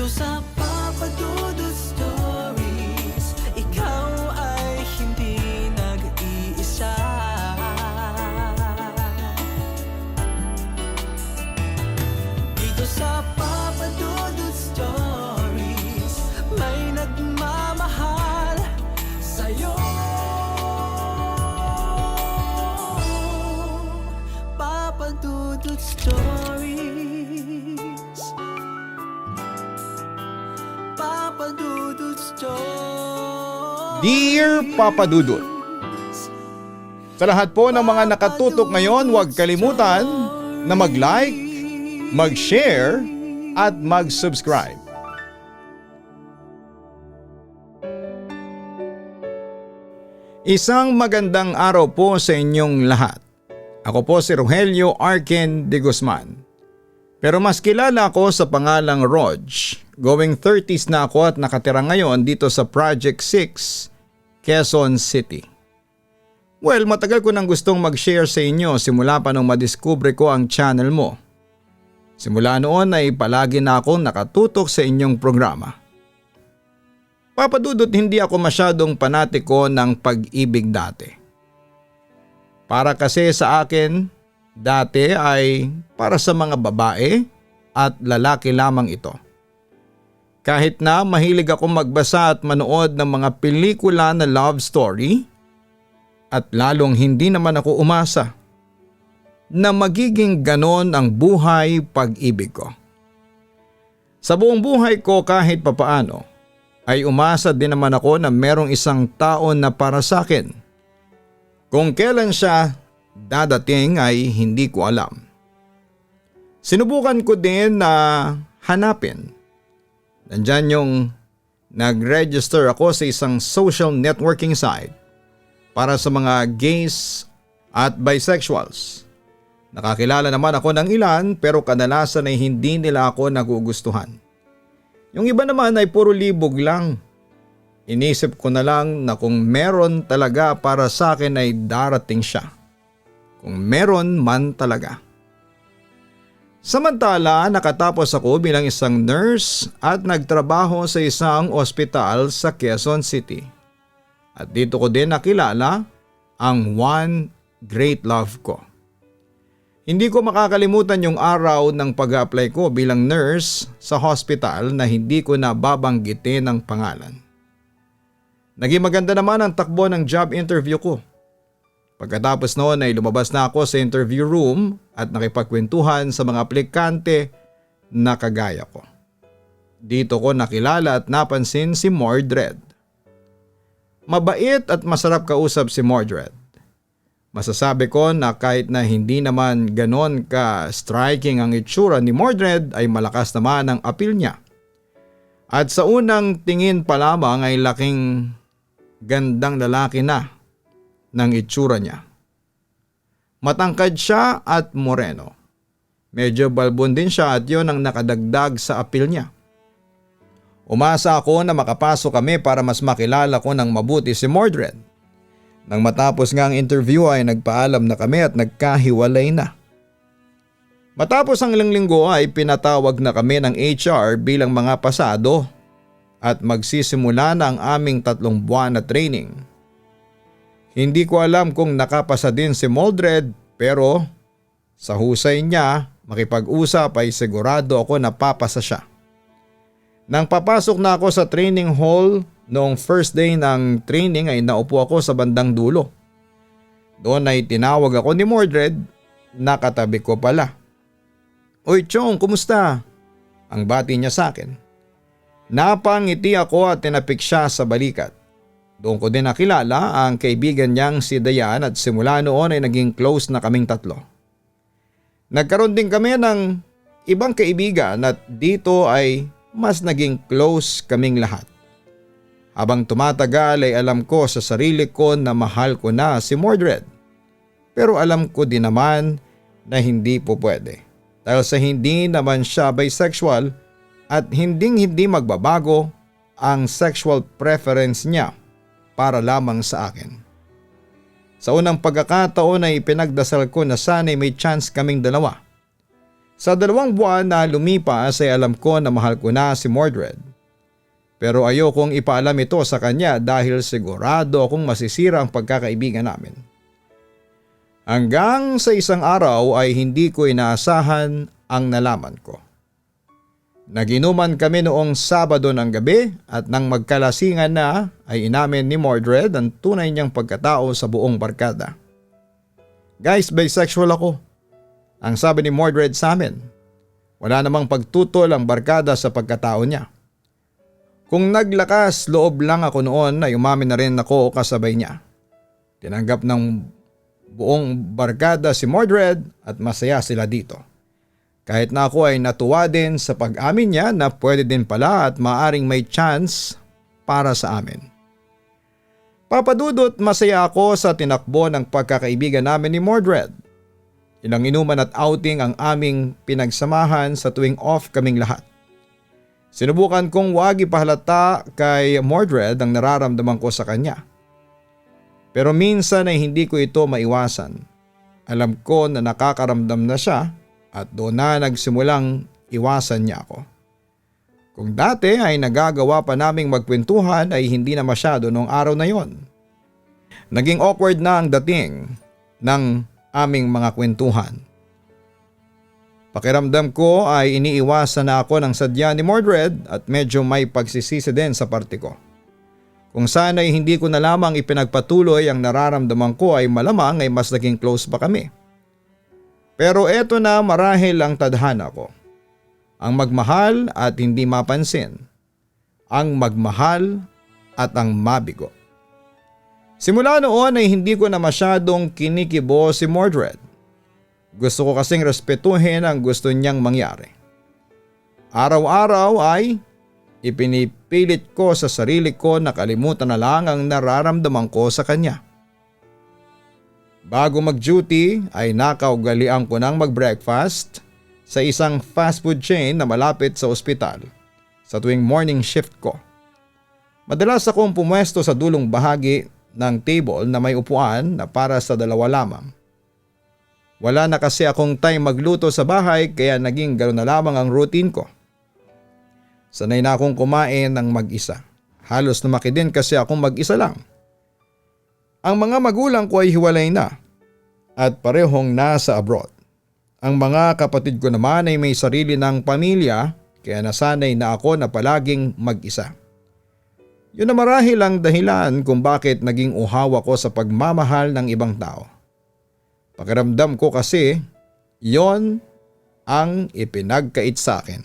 sa Papa Dudut Stories, ikaw ay hindi nag-iisa. Dito sa Papa Dudut Stories, may nagmamahal sa'yo. Papa Dudut Stories, Papa Dudut Stories. Dear Papa Dudut, sa lahat po ng mga nakatutok ngayon, huwag kalimutan na mag-like, mag-share at mag-subscribe. Isang magandang araw po sa inyong lahat. Ako po si Rogelio Arken de Guzman. Pero mas kilala ako sa pangalang Rog. Going 30s na ako at nakatira ngayon dito sa Project 6, Quezon City. Well, matagal ko nang gustong mag-share sa inyo simula pa nung madiskubre ko ang channel mo. Simula noon ay palagi na akong nakatutok sa inyong programa. Papa Dudut, hindi ako masyadong panatiko ng pag-ibig dati. Para kasi sa akin, dati ay para sa mga babae at lalaki lamang ito. Kahit na mahilig akong magbasa at manood ng mga pelikula na love story, at lalong hindi naman ako umasa na magiging ganon ang buhay pag-ibig ko. Sa buong buhay ko kahit papaano ay umasa din naman ako na merong isang tao na para sa akin. Kung kailan siya dadating ay hindi ko alam. Sinubukan ko din na hanapin. Nandyan yung nag-register ako sa isang social networking site para sa mga gays at bisexuals. Nakakilala naman ako ng ilan pero kadalasan ay hindi nila ako nagugustuhan. Yung iba naman ay puro libog lang. Inisip ko na lang na kung meron talaga para sa akin ay darating siya. Kung meron man talaga. Samantala, nakatapos ako bilang isang nurse at nagtrabaho sa isang ospital sa Quezon City. At dito ko din nakilala ang one great love ko. Hindi ko makakalimutan yung araw ng pag-apply ko bilang nurse sa hospital na hindi ko nababanggitin ang pangalan. Naging maganda naman ang takbo ng job interview ko. Pagkatapos noon ay lumabas na ako sa interview room at nakipagkwentuhan sa mga aplikante na kagaya ko. Dito ko nakilala at napansin si Mordred. Mabait at masarap kausap si Mordred. Masasabi ko na kahit na hindi naman ganon ka-striking ang itsura ni Mordred ay malakas naman ang appeal niya. At sa unang tingin pa lamang ay laking gandang lalaki na ng itsura niya. Matangkad siya at moreno. Medyo balbon din siya at yon ang nakadagdag sa appeal niya. Umasa ako na makapasok kami para mas makilala ko ng mabuti si Mordred. Nang matapos nga ang interview ay nagpaalam na kami at nagkahiwalay na. Matapos ang ilang linggo ay pinatawag na kami ng HR bilang mga pasado at magsisimula na ang aming 3 buwan na training. Hindi ko alam kung nakapasa din si Mordred pero sa husay niya makipag-usap ay sigurado ako na papasa siya. Nang papasok na ako sa training hall noong first day ng training ay naupo ako sa bandang dulo. Doon ay tinawag ako ni Mordred, nakatabi ko pala. "Oy Chong, kumusta?" Ang bati niya sa akin. Napangiti ako at tinapik siya sa balikat. Doon ko din nakilala ang kaibigan niyang si Dayan at simula noon ay naging close na kaming 3. Nagkaroon din kami ng ibang kaibigan at dito ay mas naging close kaming lahat. Habang tumatagal ay alam ko sa sarili ko na mahal ko na si Mordred. Pero alam ko din naman na hindi po pwede. Dahil sa hindi naman siya bisexual at hindi magbabago ang sexual preference niya para lamang sa akin. Sa unang pagkakataon ay pinagdasal ko na sana'y may chance kaming dalawa. Sa 2 buwan na lumipas ay alam ko na mahal ko na si Mordred. Pero ayokong ipaalam ito sa kanya dahil sigurado akong masisira ang pagkakaibigan namin. Hanggang sa isang araw ay hindi ko inaasahan ang nalaman ko. Naginuman kami noong Sabado ng gabi at nang magkalasingan na ay inamin ni Mordred ang tunay niyang pagkatao sa buong barkada. Guys, bisexual ako. Ang sabi ni Mordred sa amin. Wala namang pagtutol ang barkada sa pagkatao niya. Kung naglakas loob lang ako noon ay umamin na rin ako kasabay niya. Tinanggap ng buong barkada si Mordred at masaya sila dito. Kahit na ako ay natuwa din sa pag-amin niya na pwede din pala at maaring may chance para sa amin. Papadudot masaya ako sa tinakbo ng pagkakaibigan namin ni Mordred. Ilang inuman at outing ang aming pinagsamahan sa tuwing off kaming lahat. Sinubukan kong wag ipahalata kay Mordred ang nararamdaman ko sa kanya. Pero minsan ay hindi ko ito maiwasan. Alam ko na nakakaramdam na siya at doon na nagsimulang iwasan niya ako. Kung dati ay nagagawa pa naming magkwentuhan ay hindi na masyado noong araw na yon. Naging awkward na ang dating ng aming mga kwentuhan. Pakiramdam ko ay iniiwasan na ako ng sadya ni Mordred at medyo may pagsisisi din sa parte ko. Kung sana ay hindi ko na lamang ipinagpatuloy ang nararamdaman ko ay malamang ay mas naging close pa kami. Pero eto na marahil ang tadhana ko. Ang magmahal at hindi mapansin. Ang magmahal at ang mabigo. Simula noon ay hindi ko na masyadong kinikibo si Mordred. Gusto ko kasing respetuhin ang gusto niyang mangyari. Araw-araw ay ipinipilit ko sa sarili ko na kalimutan na lang ang nararamdaman ko sa kanya. Bago mag-duty ay nakaugalian ko ng mag-breakfast sa isang fast food chain na malapit sa ospital sa tuwing morning shift ko. Madalas akong pumwesto sa dulong bahagi ng table na may upuan na para sa 2 lamang. Wala na kasi akong time magluto sa bahay kaya naging gano'n na lamang ang routine ko. Sanay na akong kumain ng mag-isa. Halos lumaki din kasi akong mag-isa lang. Ang mga magulang ko ay hiwalay na at parehong nasa abroad. Ang mga kapatid ko naman ay may sarili ng pamilya kaya nasanay na ako na palaging mag-isa. Yun na marahil ang dahilan kung bakit naging uhaw ako sa pagmamahal ng ibang tao. Pakiramdam ko kasi yon ang ipinagkait sa akin.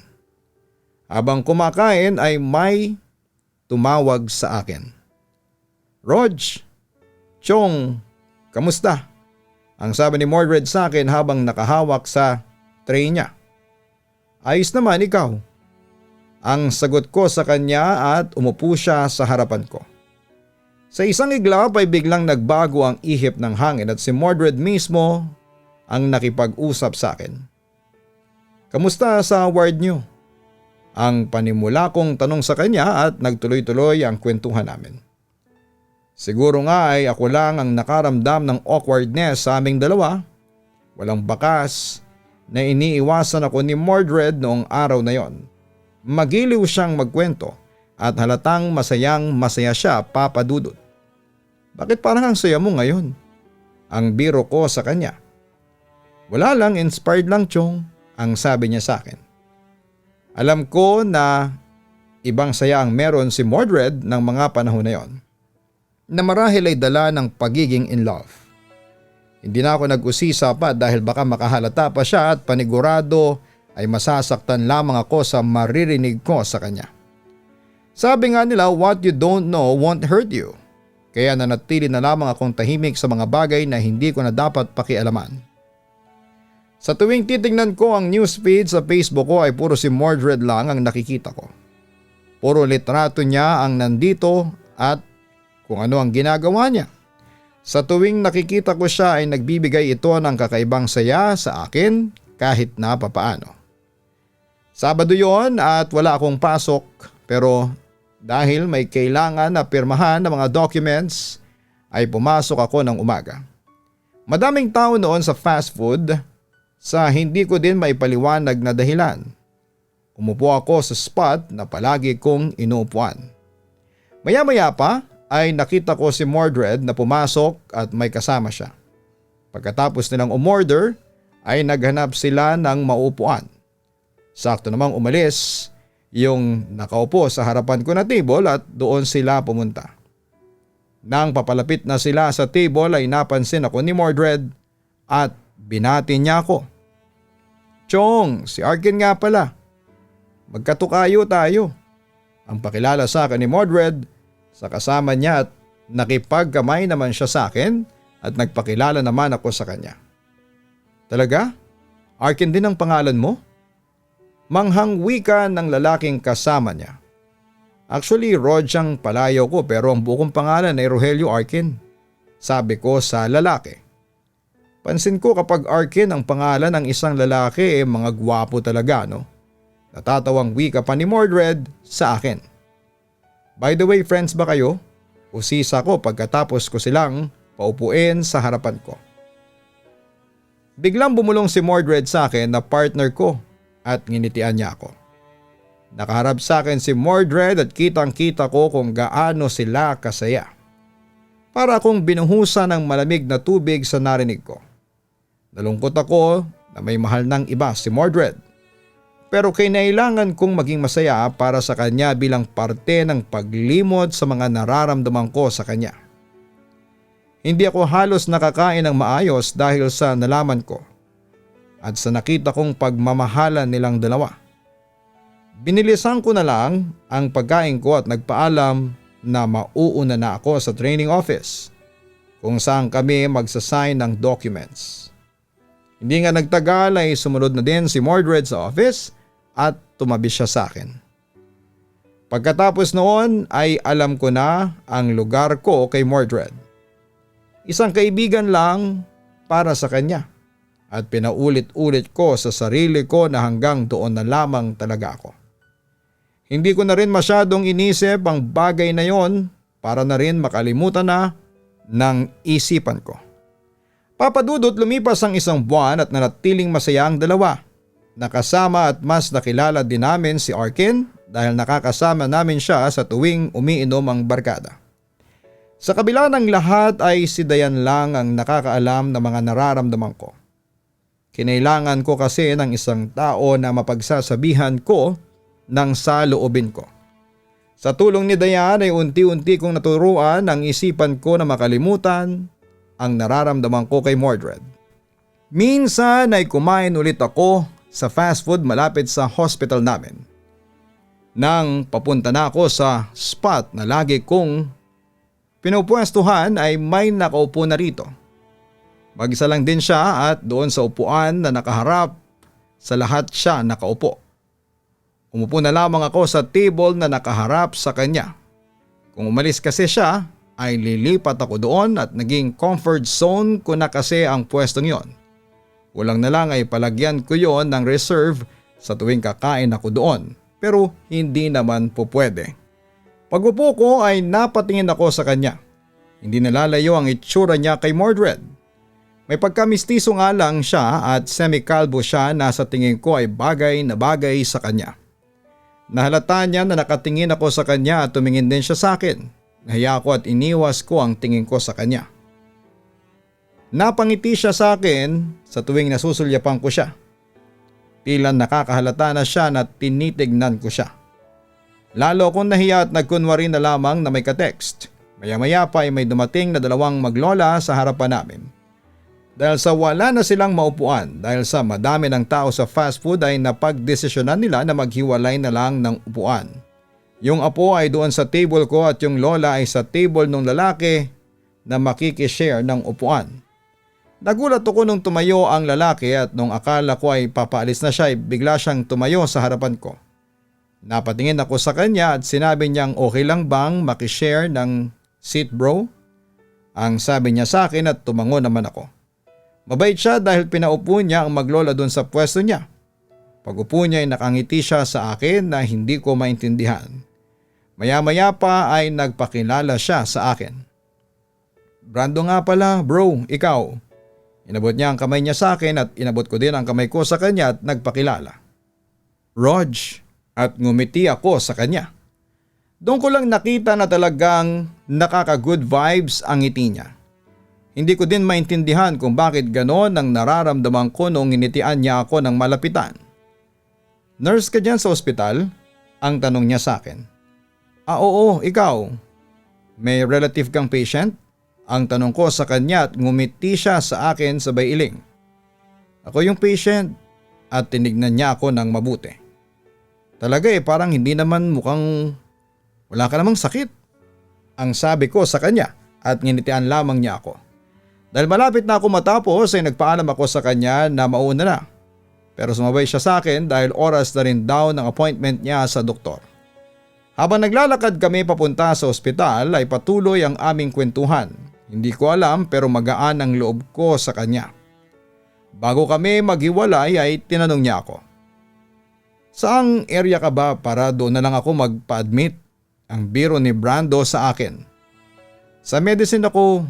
Habang kumakain ay may tumawag sa akin. Rog, Chong, kamusta? Ang sabi ni Mordred sa akin habang nakahawak sa tray niya. Ayos naman, ikaw. Ang sagot ko sa kanya at umupo siya sa harapan ko. Sa isang iglap ay biglang nagbago ang ihip ng hangin at si Mordred mismo ang nakipag-usap sa akin. Kamusta sa ward niyo? Ang panimula kong tanong sa kanya at nagtuloy-tuloy ang kwentuhan namin. Siguro nga ay ako lang ang nakaramdam ng awkwardness sa aming dalawa. Walang bakas na iniiwasan ako ni Mordred noong araw na yon. Magiliw siyang magkwento at halatang masaya siya, Papa Dudut. Bakit parang ang saya mo ngayon? Ang biro ko sa kanya. Wala lang, inspired lang, Chong, ang sabi niya sa akin. Alam ko na ibang saya ang meron si Mordred ng mga panahon na yon, na marahil ay dala ng pagiging in love. Hindi na ako nag-usisa pa dahil baka makahalata pa siya at panigurado ay masasaktan lamang ako sa maririnig ko sa kanya. Sabi nga nila, what you don't know won't hurt you. Kaya nanatili na lamang akong tahimik sa mga bagay na hindi ko na dapat pakialaman. Sa tuwing titignan ko ang newsfeed sa Facebook ko ay puro si Mordred lang ang nakikita ko. Puro litrato niya ang nandito at kung ano ang ginagawa niya. Sa tuwing nakikita ko siya ay nagbibigay ito ng kakaibang saya sa akin kahit na papaano. Sabado yon at wala akong pasok pero dahil may kailangan na pirmahan ng mga documents ay pumasok ako ng umaga. Madaming tao noon sa fast food. sa hindi ko din maipaliwanag na dahilan. Umupo ako sa spot na palagi kong inuupuan. Maya-maya pa ay nakita ko si Mordred na pumasok at may kasama siya. Pagkatapos nilang umorder ay naghanap sila ng mauupuan. Sakto namang umalis yung nakaupo sa harapan ko na table at doon sila pumunta. Nang papalapit na sila sa table ay napansin ako ni Mordred at binati niya ako. "Chong, si Arkin nga pala. Magkatukayo tayo." Ang pakilala sa akin ni Mordred sa kasama niya at nakipagkamay naman siya sa akin at nagpakilala naman ako sa kanya. "Talaga? Arkin din ang pangalan mo?" Manghang wika ng lalaking kasama niya. "Actually, Rodyang palayo ko pero ang buong pangalan ay Rogelio Arkin," sabi ko sa lalaki. Pansin ko kapag Arkin ang pangalan ng isang lalaki mga gwapo talaga, no? Natatawang wika pa ni Mordred sa akin. "By the way, friends ba kayo?" Usisa ko pagkatapos ko silang paupuin sa harapan ko. Biglang bumulong si Mordred sa akin na partner ko at nginitian niya ako. Nakaharap sa akin si Mordred at kitang-kita ko kung gaano sila kasaya. Para akong binuhusan ng malamig na tubig sa narinig ko. Nalungkot ako na may mahal ng iba si Mordred. Pero kinailangan kong maging masaya para sa kanya bilang parte ng paglimot sa mga nararamdaman ko sa kanya. Hindi ako halos nakakain ng maayos dahil sa nalaman ko at sa nakita kong pagmamahalan nilang dalawa. Binilisan ko na lang ang pagkain ko at nagpaalam na mauuna na ako sa training office kung saan kami magsasign ng documents. Hindi nga nagtagal ay sumunod na din si Mordred sa office at tumabi siya sa akin. Pagkatapos noon ay alam ko na ang lugar ko kay Mordred. Isang kaibigan lang para sa kanya at pinaulit-ulit ko sa sarili ko na hanggang doon na lamang talaga ako. Hindi ko na rin masyadong inisip ang bagay na yon para na rin makalimutan na ng isipan ko. Papadudot lumipas ang isang buwan at nanatiling masaya ang dalawa. Nakasama at mas nakilala din namin si Arkin dahil nakakasama namin siya sa tuwing umiinom ang barkada. Sa kabila ng lahat ay si Dayan lang ang nakakaalam ng mga nararamdaman ko. Kinailangan ko kasi ng isang tao na mapagsasabihan ko ng saloobin ko. Sa tulong ni Dayan ay unti-unti kong naturuan ang isipan ko na makalimutan ang nararamdaman ko kay Mordred. Minsan ay kumain ulit ako sa fast food malapit sa hospital namin. Nang papunta na ako sa spot na lagi kong pinupwestuhan ay may nakaupo na rito. Mag-isa lang din siya at doon sa upuan na nakaharap sa lahat siya nakaupo. Umupo na lamang ako sa table na nakaharap sa kanya. Kung umalis kasi siya ay lilipat ako doon at naging comfort zone ko na kasi ang pwestong yon. Kulang na lang ay palagyan ko yon ng reserve sa tuwing kakain ako doon pero hindi naman po pwede. Pag-upo ko ay napatingin ako sa kanya. Hindi nalalayo ang itsura niya kay Mordred. May pagkamistiso nga lang siya at semi-kalbo siya na sa tingin ko ay bagay na bagay sa kanya. Nahalata niya na nakatingin ako sa kanya at tumingin din siya sa akin. Nahiya ako at iniwas ko ang tingin ko sa kanya. Napangiti siya sa akin sa tuwing nasusulyapan ko siya. Tila nakakahalata na siya na tinitignan ko siya. Lalo akong nahiya at nagkunwari na lamang na may ka-text. Maya-maya pa ay may dumating na dalawang maglola sa harapan namin. Dahil sa wala na silang maupuan dahil sa madami ng tao sa fast food ay napagdesisyonan nila na maghiwalay na lang ng upuan. Yung apo ay doon sa table ko at yung lola ay sa table ng lalaki na makikishare ng upuan. Nagulat ako nung tumayo ang lalaki at nung akala ko ay papaalis na siya ay bigla siyang tumayo sa harapan ko. Napatingin ako sa kanya at sinabi niyang okay lang bang makishare ng seat bro? Ang sabi niya sa akin at tumango naman ako. Mabait siya dahil pinaupo niya ang maglola doon sa pwesto niya. Pag-upo niya ay nakangiti siya sa akin na hindi ko maintindihan. Maya-maya pa ay nagpakilala siya sa akin. Brando nga pala bro, ikaw. Inabot niya ang kamay niya sa akin at inabot ko din ang kamay ko sa kanya at nagpakilala. Rog, at ngumiti ako sa kanya. Doon ko lang nakita na talagang nakaka-good vibes ang ngiti niya. Hindi ko din maintindihan kung bakit ganon ang nararamdaman ko noong initian niya ako ng malapitan. Nurse ka dyan sa ospital? Ang tanong niya sa akin. Oo, ikaw. May relative kang patient? Ang tanong ko sa kanya at ngumiti siya sa akin sabay iling. Ako yung patient at tinignan niya ako ng mabuti. Talaga parang hindi naman mukhang wala ka namang sakit. Ang sabi ko sa kanya at nginitian lamang niya ako. Dahil malapit na ako matapos ay nagpaalam ako sa kanya na mauna na. Pero sumabay siya sa akin dahil oras na rin daw ng appointment niya sa doktor. Habang naglalakad kami papunta sa ospital ay patuloy ang aming kwentuhan. Hindi ko alam pero magaan ang loob ko sa kanya. Bago kami maghiwalay ay tinanong niya ako. Saang area ka ba para doon na lang ako magpa-admit? Ang biro ni Brando sa akin. Sa medicine ako,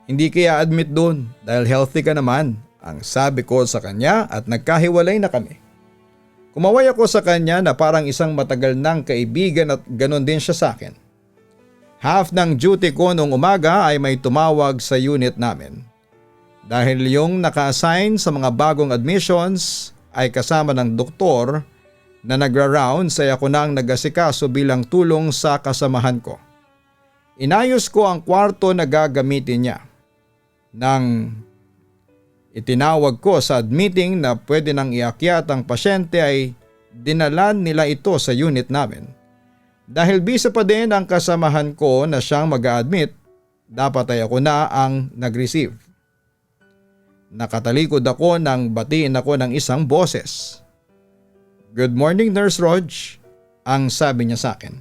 hindi kaya admit doon dahil healthy ka naman, ang sabi ko sa kanya at nagkahiwalay na kami. Kumaway ako sa kanya na parang isang matagal nang kaibigan at ganon din siya sa akin. Half ng duty ko noong umaga ay may tumawag sa unit namin. Dahil yung naka-assign sa mga bagong admissions ay kasama ng doktor na nagra-rounds ay ako na ang nag-asikaso bilang tulong sa kasamahan ko. Inayos ko ang kwarto na gagamitin niya. Nang itinawag ko sa admitting na pwede nang iakyat ang pasyente ay dinalan nila ito sa unit namin. Dahil bisa pa din ang kasamahan ko na siyang mag-a-admit, dapat ay ako na ang nag-receive. Nakatalikod ako nang batiin ako ng isang boses. Good morning Nurse Rog, ang sabi niya sa akin.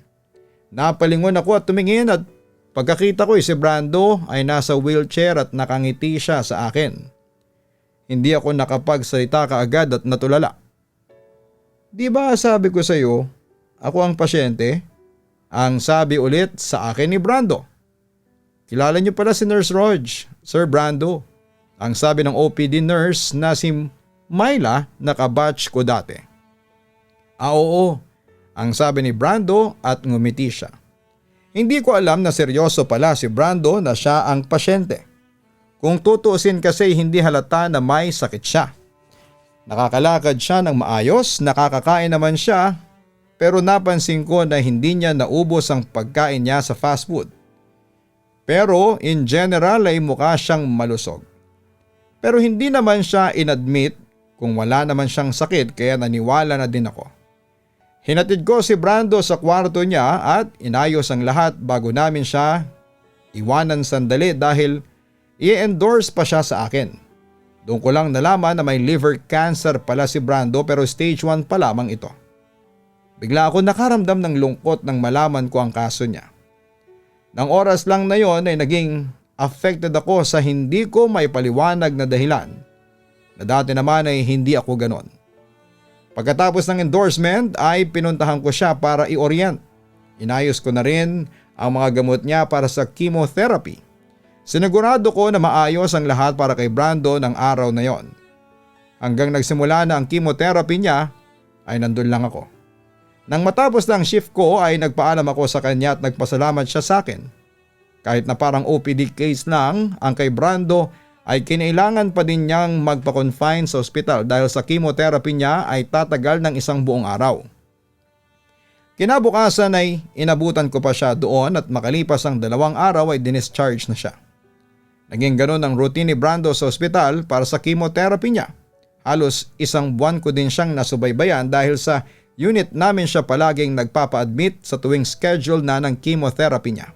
Napalingon ako at tumingin at pagkakita ko si Brando ay nasa wheelchair at nakangiti siya sa akin. Hindi ako nakapagsalita kaagad at natulala. Di ba sabi ko sa iyo, ako ang pasyente? Ang sabi ulit sa akin ni Brando. Kilala niyo pala si Nurse Rog, Sir Brando. Ang sabi ng OPD nurse na si Myla na kabatch ko dati. Oo, ang sabi ni Brando at ngumiti siya. Hindi ko alam na seryoso pala si Brando na siya ang pasyente. Kung tutuusin kasi hindi halata na may sakit siya. Nakakalakad siya ng maayos, nakakakain naman siya, pero napansin ko na hindi niya naubos ang pagkain niya sa fast food. Pero in general ay mukha siyang malusog. Pero hindi naman siya inadmit kung wala naman siyang sakit kaya naniwala na din ako. Hinatid ko si Brando sa kwarto niya at inayos ang lahat bago namin siya iwanan sandali dahil i-endorse pa siya sa akin. Doon ko lang nalaman na may liver cancer pala si Brando pero stage 1 pa lamang ito. Bigla ako nakaramdam ng lungkot nang malaman ko ang kaso niya. Nang oras lang na yon ay naging affected ako sa hindi ko may paliwanag na dahilan na dati naman ay hindi ako ganon. Pagkatapos ng endorsement ay pinuntahan ko siya para i-orient. Inayos ko na rin ang mga gamot niya para sa chemotherapy. Sinigurado ko na maayos ang lahat para kay Brando ng araw na yon. Hanggang nagsimula na ang chemotherapy niya ay nandun lang ako. Nang matapos na ang shift ko ay nagpaalam ako sa kanya at nagpasalamat siya sa akin. Kahit na parang OPD case lang ang kay Brando ay kinailangan pa din niyang magpa-confine sa ospital dahil sa chemotherapy niya ay tatagal ng isang buong araw. Kinabukasan ay inabutan ko pa siya doon at makalipas ang 2 araw ay dinischarge na siya. Naging ganun ang routine ni Brando sa ospital para sa chemotherapy niya. Halos 1 buwan ko din siyang nasubaybayan dahil sa unit namin siya palaging nagpapa-admit sa tuwing schedule na ng chemotherapy niya.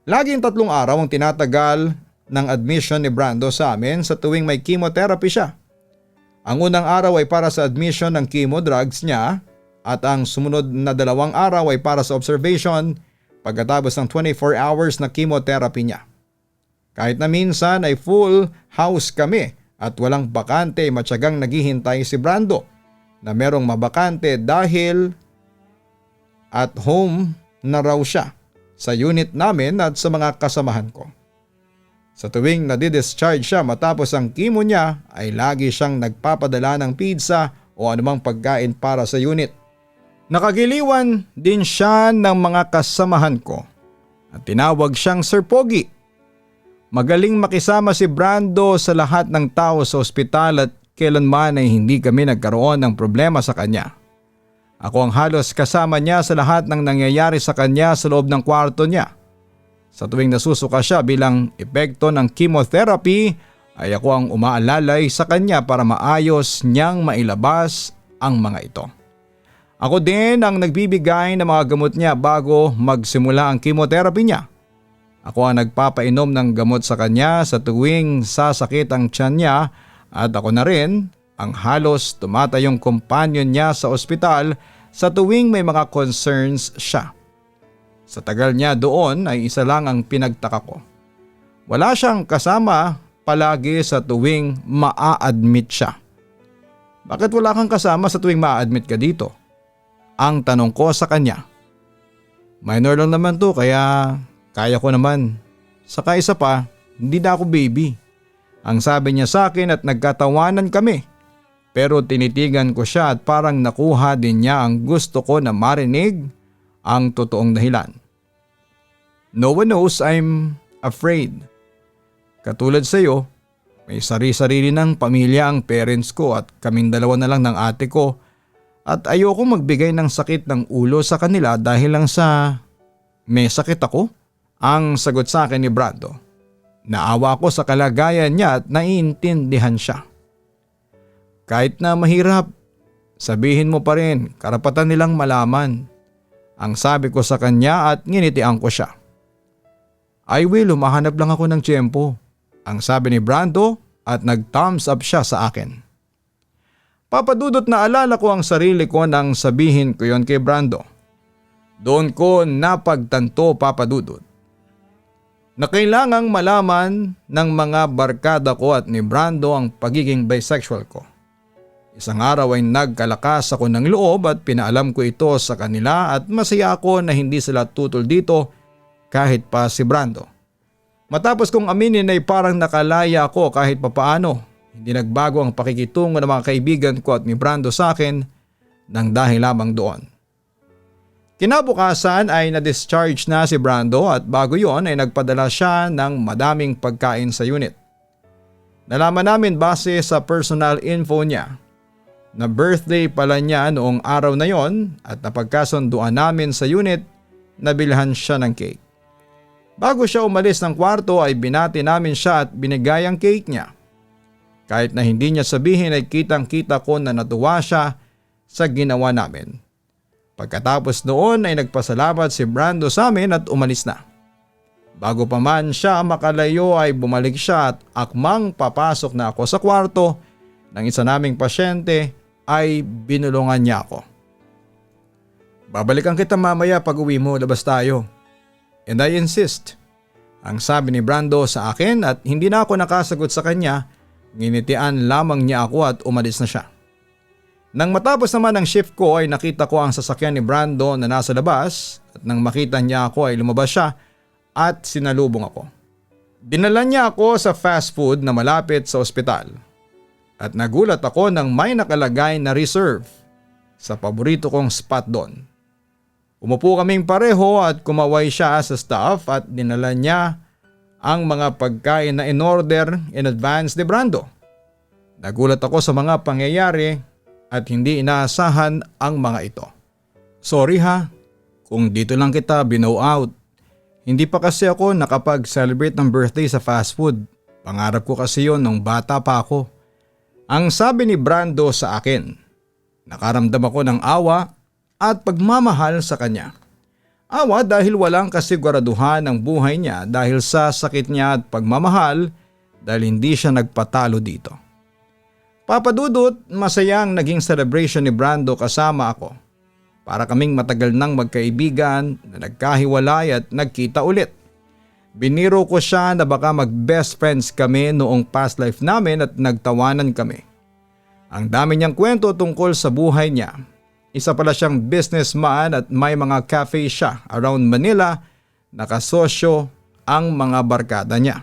Laging 3 araw ang tinatagal ng admission ni Brando sa amin sa tuwing may chemotherapy siya. Ang unang araw ay para sa admission ng chemo drugs niya at ang sumunod na 2 araw ay para sa observation pagkatapos ng 24 hours na chemotherapy niya. Kahit na minsan ay full house kami at walang bakante, matyagang naghihintay si Brando na merong mabakante dahil at home na raw siya sa unit namin at sa mga kasamahan ko. Sa tuwing nadidischarge siya matapos ang chemo niya ay lagi siyang nagpapadala ng pizza o anumang pagkain para sa unit. Nakagiliwan din siya ng mga kasamahan ko at tinawag siyang Sir Pogi. Magaling makisama si Brando sa lahat ng tao sa ospital at kailanman ay hindi kami nagkaroon ng problema sa kanya. Ako ang halos kasama niya sa lahat ng nangyayari sa kanya sa loob ng kwarto niya. Sa tuwing nasusuka siya bilang epekto ng chemotherapy ay ako ang umaalalay sa kanya para maayos niyang mailabas ang mga ito. Ako din ang nagbibigay ng mga gamot niya bago magsimula ang chemotherapy niya. Ako ang nagpapainom ng gamot sa kanya sa tuwing sasakit ang tiyan niya at ako na rin ang halos tumatayong companion niya sa ospital sa tuwing may mga concerns siya. Sa tagal niya doon ay isa lang ang pinagtaka ko. Wala siyang kasama palagi sa tuwing maa-admit siya. Bakit wala kang kasama sa tuwing maa-admit ka dito? Ang tanong ko sa kanya. Minor lang naman to kaya kaya ko naman. Saka isa pa, hindi na ako baby. Ang sabi niya sa akin at nagkatawanan kami. Pero tinitigan ko siya at parang nakuha din niya ang gusto ko na marinig ang totoong dahilan. No one knows I'm afraid. Katulad sa iyo, may sarili-sarili ng pamilya ang parents ko at kaming dalawa na lang ng ate ko at ayoko magbigay ng sakit ng ulo sa kanila dahil lang sa may sakit ako. Ang sagot sa akin ni Brando. Naawa ko sa kalagayan niya at naiintindihan siya. Kahit na mahirap, sabihin mo pa rin, karapatan nilang malaman. Ang sabi ko sa kanya at nginitian ko siya. I will, humahanap lang ako ng tiyempo. Ang sabi ni Brando at nag-thumbs up siya sa akin. Papadudot na alala ko ang sarili ko nang sabihin ko yon kay Brando. Doon ko napagtanto, papadudot, na kailangang malaman ng mga barkada ko at ni Brando ang pagiging bisexual ko. Isang araw ay nagkalakas ako ng loob at pinaalam ko ito sa kanila at masaya ako na hindi sila tutol dito kahit pa si Brando. Matapos kong aminin ay parang nakalaya ako kahit papaano. Hindi nagbago ang pakikitungo ng mga kaibigan ko at ni Brando sa akin nang dahil lamang doon. Kinabukasan ay na-discharge na si Brando at bago yon ay nagpadala siya ng madaming pagkain sa unit. Nalaman namin base sa personal info niya na birthday pala niya noong araw na yon at napagkasunduan namin sa unit na bilhan siya ng cake. Bago siya umalis ng kwarto ay binati namin siya at binigay ang cake niya. Kahit na hindi niya sabihin ay kitang-kita ko na natuwa siya sa ginawa namin. Pagkatapos noon ay nagpasalamat si Brando sa amin at umalis na. Bago pa man siya makalayo ay bumalik siya at akmang papasok na ako sa kwarto ng isa naming pasyente ay binulungan niya ako. Babalikan kita mamaya pag uwi mo, labas tayo. And I insist. Ang sabi ni Brando sa akin at hindi na ako nakasagot sa kanya, nginitian lamang niya ako at umalis na siya. Nang matapos naman ang shift ko ay nakita ko ang sasakyan ni Brando na nasa labas at nang makita niya ako ay lumabas siya at sinalubong ako. Dinala niya ako sa fast food na malapit sa ospital at nagulat ako nang may nakalagay na reserve sa paborito kong spot doon. Umupo kaming pareho at kumaway siya sa staff at dinala niya ang mga pagkain na in-order in advance ni Brando. Nagulat ako sa mga pangyayari at hindi inaasahan ang mga ito. Sorry ha, kung dito lang kita binow out. Hindi pa kasi ako nakapag-celebrate ng birthday sa fast food. Pangarap ko kasi yon nung bata pa ako. Ang sabi ni Brando sa akin. Nakaramdam ako ng awa at pagmamahal sa kanya. Awa dahil walang kasiguraduhan ng buhay niya dahil sa sakit niya at pagmamahal dahil hindi siya nagpatalo dito. Papadudot, masayang naging celebration ni Brando kasama ako. Para kaming matagal nang magkaibigan na nagkahiwalay at nagkita ulit. Biniro ko siya na baka mag-best friends kami noong past life namin at nagtawanan kami. Ang dami niyang kwento tungkol sa buhay niya. Isa pala siyang businessman at may mga cafe siya around Manila, nakasosyo ang mga barkada niya.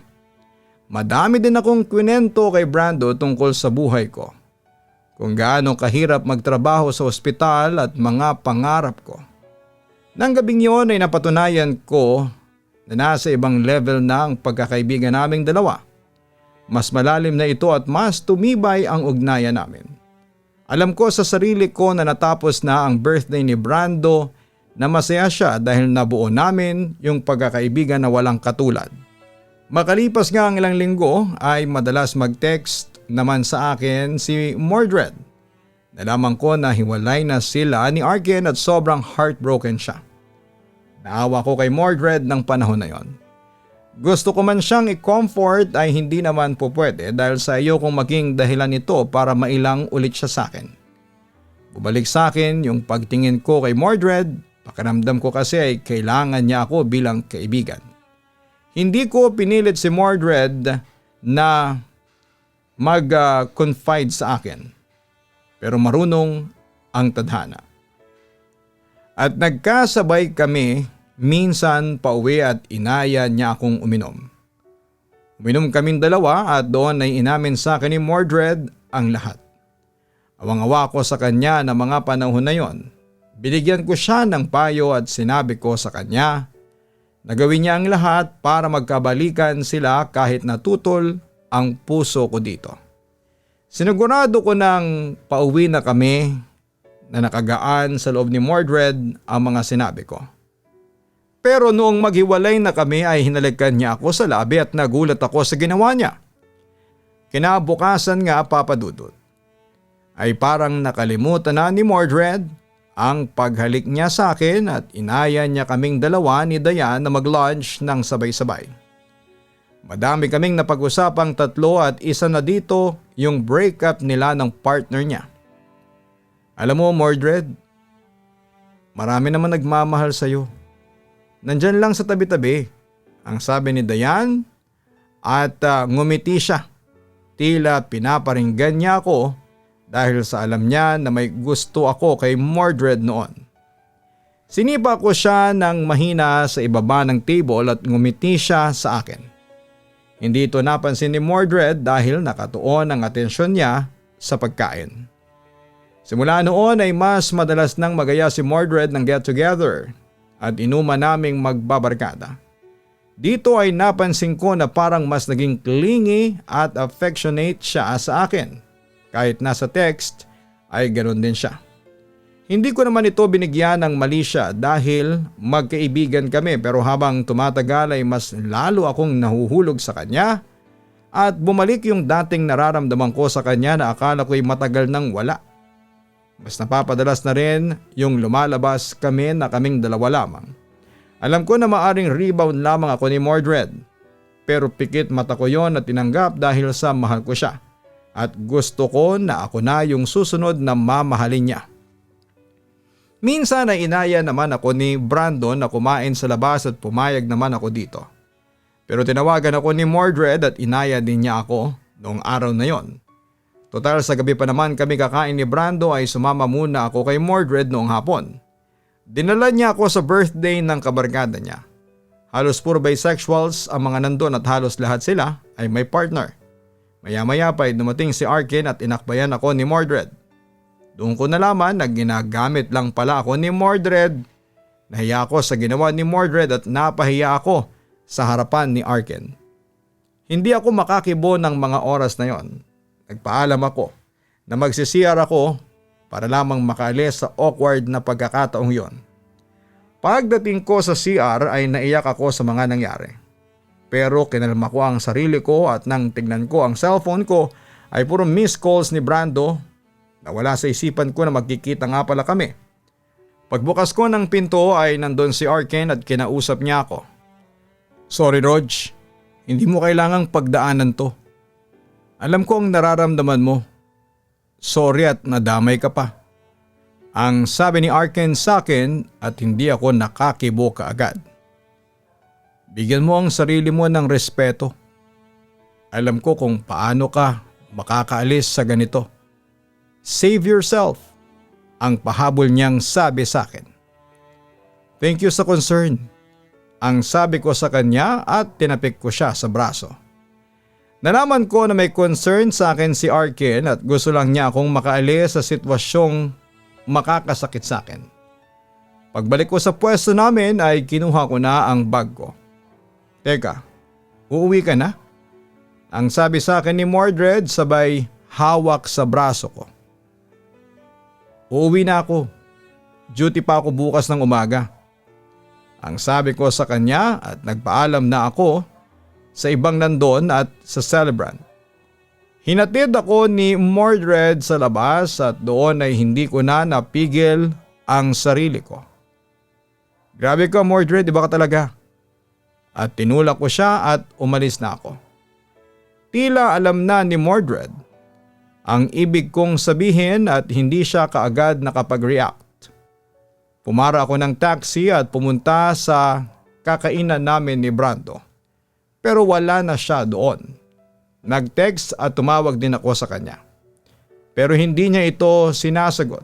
Madami din akong kwento kay Brando tungkol sa buhay ko. Kung gaano kahirap magtrabaho sa ospital at mga pangarap ko. Nang gabing yun ay napatunayan ko na nasa ibang level na ang pagkakaibigan naming dalawa. Mas malalim na ito at mas tumibay ang ugnayan namin. Alam ko sa sarili ko na natapos na ang birthday ni Brando na masaya siya dahil nabuo namin yung pagkakaibigan na walang katulad. Makalipas nga ang ilang linggo ay madalas mag-text naman sa akin si Mordred. Nalaman ko na hiwalay na sila ni Arken at sobrang heartbroken siya. Naawa ko kay Mordred ng panahon na yon. Gusto ko man siyang i-comfort ay hindi naman po pwede dahil sa iyo kong maging dahilan nito para mailang ulit siya sa akin. Bumalik sa akin yung pagtingin ko kay Mordred, pakiramdam ko kasi ay kailangan niya ako bilang kaibigan. Hindi ko pinilit si Mordred na mag-confide sa akin. Pero marunong ang tadhana. At nagkasabay kami minsan pauwi at inaya niya akong uminom. Uminom kaming dalawa at doon ay inamin sa akin ni Mordred ang lahat. Awang-awa ko sa kanya na mga panahon na yon. Binigyan ko siya ng payo at sinabi ko sa kanya na gawin niya ang lahat para magkabalikan sila kahit natutol ang puso ko dito. Sinigurado ko nang pauwi na kami na nakagaan sa loob ni Mordred ang mga sinabi ko. Pero noong maghiwalay na kami ay hinalikan niya ako sa labi at nagulat ako sa ginawa niya. Kinabukasan nga, Papa Dudut, ay parang nakalimutan na ni Mordred ang paghalik niya sa akin at inaya niya kaming dalawa ni Dayan na mag-lunch ng sabay-sabay. Madami kaming napag-usapang tatlo at isa na dito yung breakup nila ng partner niya. Alam mo Mordred, marami naman nagmamahal sa'yo. Nandyan lang sa tabi-tabi, ang sabi ni Dayan at ngumiti siya. Tila pinaparinggan niya ako dahil sa alam niya na may gusto ako kay Mordred noon. Sinipa ko siya ng mahina sa ibaba ng table at ngumiti siya sa akin. Hindi ito napansin ni Mordred dahil nakatuon ang atensyon niya sa pagkain. Simula noon ay mas madalas nang magaya si Mordred ng get-together at inuman naming magbabarkada. Dito ay napansin ko na parang mas naging clingy at affectionate siya sa akin. Kahit nasa text ay ganoon din siya. Hindi ko naman ito binigyan ng mali siya dahil magkaibigan kami pero habang tumatagal ay mas lalo akong nahuhulog sa kanya at bumalik yung dating nararamdaman ko sa kanya na akala ko'y matagal nang wala. Mas napapadalas na rin yung lumalabas kami na kaming dalawa lamang. Alam ko na maaring rebound lamang ako ni Mordred pero pikit mata ko yon at tinanggap dahil sa mahal ko siya at gusto ko na ako na yung susunod na mamahalin niya. Minsan ay inaya naman ako ni Brandon na kumain sa labas at pumayag naman ako dito. Pero tinawagan ako ni Mordred at inaya din niya ako noong araw na yon. Total sa gabi pa naman kami kakain ni Brando ay sumama muna ako kay Mordred noong hapon. Dinala niya ako sa birthday ng kabarkada niya. Halos puro bisexuals ang mga nandun at halos lahat sila ay may partner. Maya-maya pa ay dumating si Arken at inakbayan ako ni Mordred. Doon ko nalaman na ginagamit lang pala ako ni Mordred. Nahiya ako sa ginawa ni Mordred at napahiya ako sa harapan ni Arken. Hindi ako makakibo ng mga oras na yon. Nagpaalam ako na magsisiyar ako para lamang makaalis sa awkward na pagkakataong yon. Pagdating ko sa CR ay naiyak ako sa mga nangyari. Pero kinalma ko ang sarili ko at nang tignan ko ang cellphone ko ay puro missed calls ni Brando. Nawala sa isipan ko na magkikita nga pala kami. Pagbukas ko ng pinto ay nandun si Arken at kinausap niya ako. Sorry Rog, hindi mo kailangang pagdaanan to. Alam ko ang nararamdaman mo. Sorry at nadamay ka pa. Ang sabi ni Arken sa akin at hindi ako nakakibo kaagad. Bigyan mo ang sarili mo ng respeto. Alam ko kung paano ka makakaalis sa ganito. Save yourself, ang pahabol niyang sabi sa akin. Thank you sa concern, ang sabi ko sa kanya at tinapik ko siya sa braso. Nalaman ko na may concern sa akin si Arkin at gusto lang niya akong makaalis sa sitwasyong makakasakit sa akin. Pagbalik ko sa pwesto namin ay kinuha ko na ang bag ko. Teka, uuwi ka na? Ang sabi sa akin ni Mordred sabay hawak sa braso ko. Uuwi na ako. Duty pa ako bukas ng umaga. Ang sabi ko sa kanya at nagpaalam na ako sa ibang nandon at sa celebrant. Hinatid ako ni Mordred sa labas at doon ay hindi ko na napigil ang sarili ko. Grabe ka Mordred, iba ka talaga. At tinulak ko siya at umalis na ako. Tila alam na ni Mordred ang ibig kong sabihin at hindi siya kaagad nakapag-react. Pumara ako ng taxi at pumunta sa kakainan namin ni Brando. Pero wala na siya doon. Nag-text at tumawag din ako sa kanya. Pero hindi niya ito sinasagot.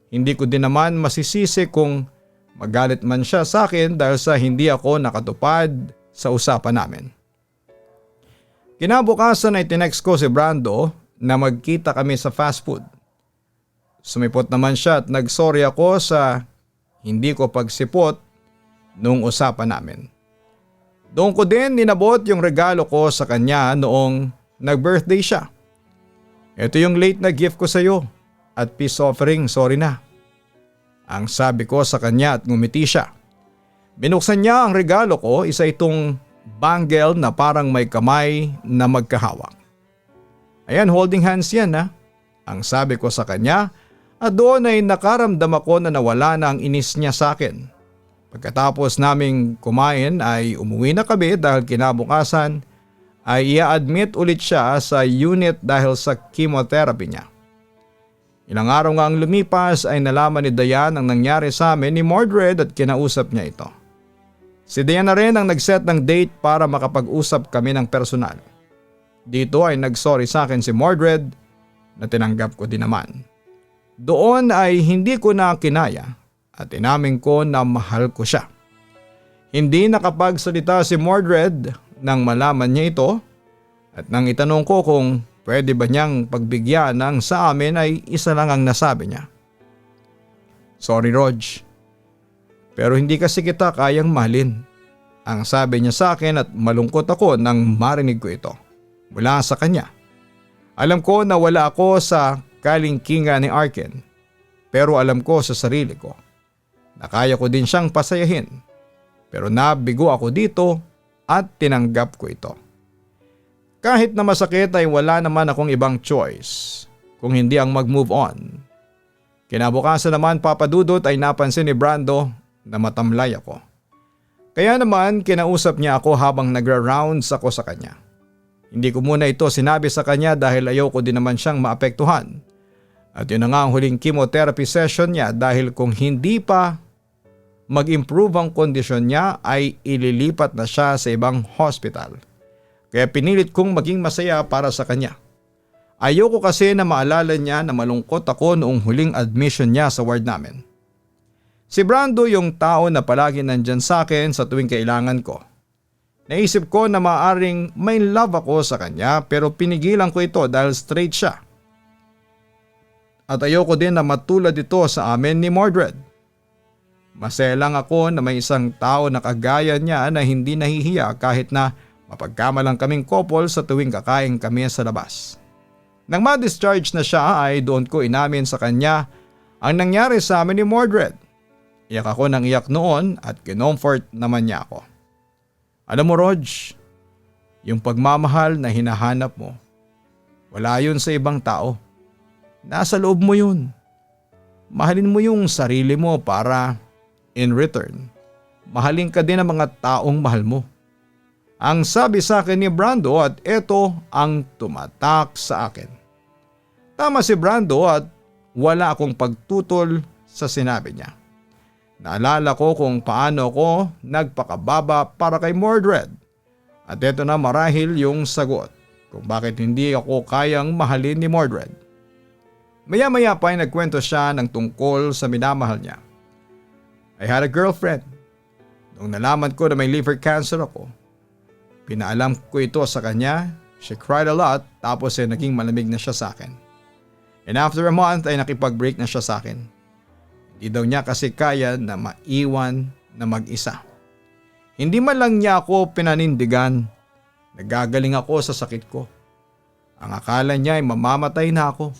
Hindi ko din naman masisisi kung magalit man siya sa akin dahil sa hindi ako nakatupad sa usapan namin. Kinabukasan ay tinext ko si Brando na magkita kami sa fast food. Sumipot naman siya at nagsorry ako sa hindi ko pagsipot nung usapan namin. Doon ko din ninabot yung regalo ko sa kanya noong nag-birthday siya. Ito yung late na gift ko sa iyo at peace offering, sorry na. Ang sabi ko sa kanya at ngumiti siya. Binuksan niya ang regalo ko, isa itong bangle na parang may kamay na magkahawak. Ayan, holding hands yan ha. Ang sabi ko sa kanya at doon ay nakaramdam ako na nawala na ang inis niya sa akin. Pagkatapos naming kumain ay umuwi na kami dahil kinabukasan ay i-admit ulit siya sa unit dahil sa chemotherapy niya. Ilang araw nga ang lumipas ay nalaman ni Diane ang nangyari sa amin ni Mordred at kinausap niya ito. Si Diane na rin ang nag-set ng date para makapag-usap kami ng personal. Dito ay nag-sorry sa akin si Mordred na tinanggap ko din naman. Doon ay hindi ko na kinaya at inamin ko na mahal ko siya. Hindi nakapagsalita si Mordred nang malaman niya ito at nang itanong ko kung pwede ba niyang pagbigyan ng sa amin ay isa lang ang nasabi niya. Sorry Rog, pero hindi kasi kita kayang mahalin. Ang sabi niya sa akin at malungkot ako nang marinig ko ito mula sa kanya. Alam ko na wala ako sa kalingkingan ni Arkin pero alam ko sa sarili ko na kaya ko din siyang pasayahin. Pero nabigo ako dito at tinanggap ko ito. Kahit na masakit ay wala naman akong ibang choice kung hindi ang mag-move on. Kinabukasan naman papadudot ay napansin ni Brando na matamlay ako. Kaya naman kinausap niya ako habang nagra-rounds ako sa kanya. Hindi ko muna ito sinabi sa kanya dahil ayoko din naman siyang maapektuhan. At yun na nga ang huling chemotherapy session niya dahil kung hindi pa mag-improve ang kondisyon niya ay ililipat na siya sa ibang hospital. Kaya pinilit kong maging masaya para sa kanya. Ayoko kasi na maalala niya na malungkot ako noong huling admission niya sa ward namin. Si Brando yung tao na palagi nandyan sa akin sa tuwing kailangan ko. Naisip ko na maaring may love ako sa kanya pero pinigilan ko ito dahil straight siya. At ayoko din na matulad ito sa amin ni Mordred. Masaya lang ako na may isang tao na kagaya niya na hindi nahihiya kahit na mapagkamalang kaming couple sa tuwing kakain kami sa labas. Nang ma-discharge na siya ay doon ko inamin sa kanya ang nangyari sa amin ni Mordred. Iyak ako ng iyak noon at kinomfort naman niya ako. Alam mo Rog, yung pagmamahal na hinahanap mo, wala yun sa ibang tao. Nasa loob mo yun. Mahalin mo yung sarili mo para in return, mahalin ka din ng mga taong mahal mo. Ang sabi sa akin ni Brando at ito ang tumatak sa akin. Tama si Brando at wala akong pagtutol sa sinabi niya. Naalala ko kung paano ako nagpakababa para kay Mordred. At ito na marahil yung sagot kung bakit hindi ako kayang mahalin ni Mordred. Maya-maya pa ay nagkwento siya ng tungkol sa minamahal niya. I had a girlfriend. Nung nalaman ko na may liver cancer ako, pinaalam ko ito sa kanya She cried a lot tapos naging malamig na siya sa akin. And after a month ay nakipag-break na siya sa akin. Hindi daw niya kasi kaya na maiwan na mag-isa. Hindi man lang niya ako pinanindigan. Nagagaling ako sa sakit ko. Ang akala niya ay mamamatay na ako.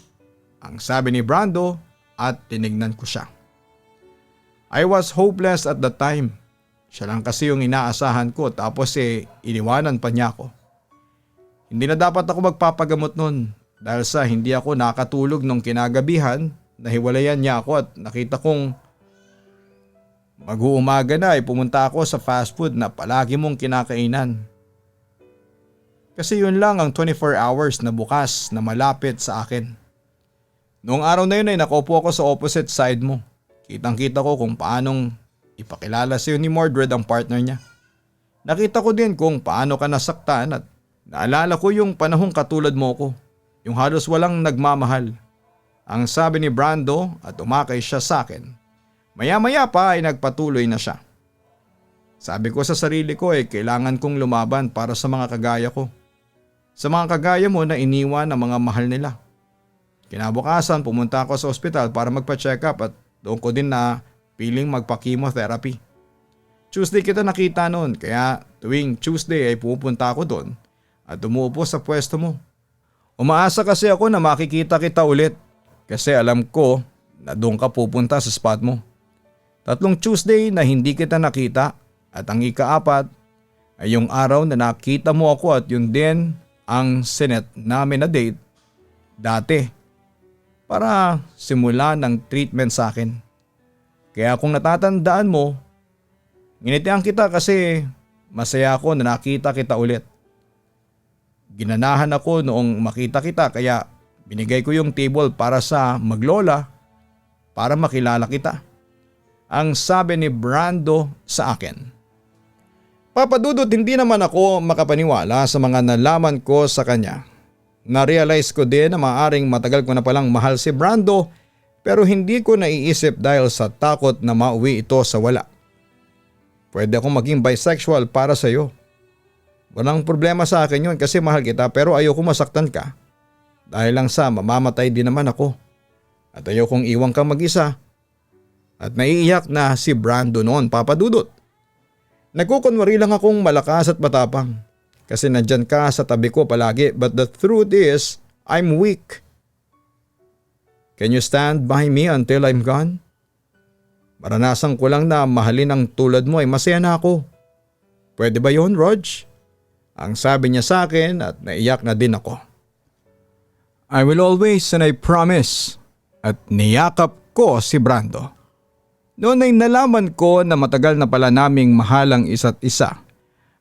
Ang sabi ni Brando at tinignan ko siya. I was hopeless at the time. Siya lang kasi yung inaasahan ko tapos iniwanan pa niya ako. Hindi na dapat ako magpapagamot nun dahil sa hindi ako nakatulog nung kinagabihan. Nahiwalayan niya ako at nakita kong mag-uumaga na ay pumunta ako sa fast food na palagi mong kinakainan. Kasi yun lang ang 24 hours na bukas na malapit sa akin. Noong araw na yun ay nakaupo ako sa opposite side mo. Kitang-kita ko kung paanong ipakilala sa'yo ni Mordred ang partner niya. Nakita ko din kung paano ka nasaktan at naalala ko yung panahong katulad mo ko. Yung halos walang nagmamahal. Ang sabi ni Brando at umakay siya sa akin. Maya-maya pa ay nagpatuloy na siya. Sabi ko sa sarili ko kailangan kong lumaban para sa mga kagaya ko. Sa mga kagaya mo na iniwan ang mga mahal nila. Kinabukasan pumunta ako sa ospital para magpa-check up at doon ko din na piling magpa-chemotherapy. Tuesday kita nakita noon kaya tuwing Tuesday ay pupunta ako doon at umuupo sa pwesto mo. Umaasa kasi ako na makikita kita ulit kasi alam ko na doon ka pupunta sa spot mo. 3 Tuesday na hindi kita nakita at ang ika-4 ay yung araw na nakita mo ako at yun din ang sinet namin na date dati. Para simula ng treatment sa akin. Kaya kung natatandaan mo, nginitian kita kasi masaya ako na nakita kita ulit. Ginanahan ako noong makita kita kaya binigay ko yung table para sa maglola para makilala kita. Ang sabi ni Brando sa akin. Papa Dudut, hindi naman ako makapaniwala sa mga nalaman ko sa kanya. Na-realize ko din na maaaring matagal ko na palang mahal si Brando pero hindi ko naiisip dahil sa takot na mauwi ito sa wala. Pwede akong maging bisexual para sa iyo. Walang problema sa akin yun kasi mahal kita pero ayoko masaktan ka. Dahil lang sa mamamatay din naman ako. At ayokong iwan kang mag-isa. At naiiyak na si Brando noon, Papa Dudut. Nagkukunwari lang akong malakas at matapang. Kasi nandyan ka sa tabi ko palagi but the truth is, I'm weak. Can you stand by me until I'm gone? Maranasan ko lang na mahalin ang tulad mo ay masaya na ako. Pwede ba yun, Rog? Ang sabi niya sa akin at naiyak na din ako. I will always and I promise. At niyakap ko si Brando. Noon ay nalaman ko na matagal na pala naming mahal ang isa't isa.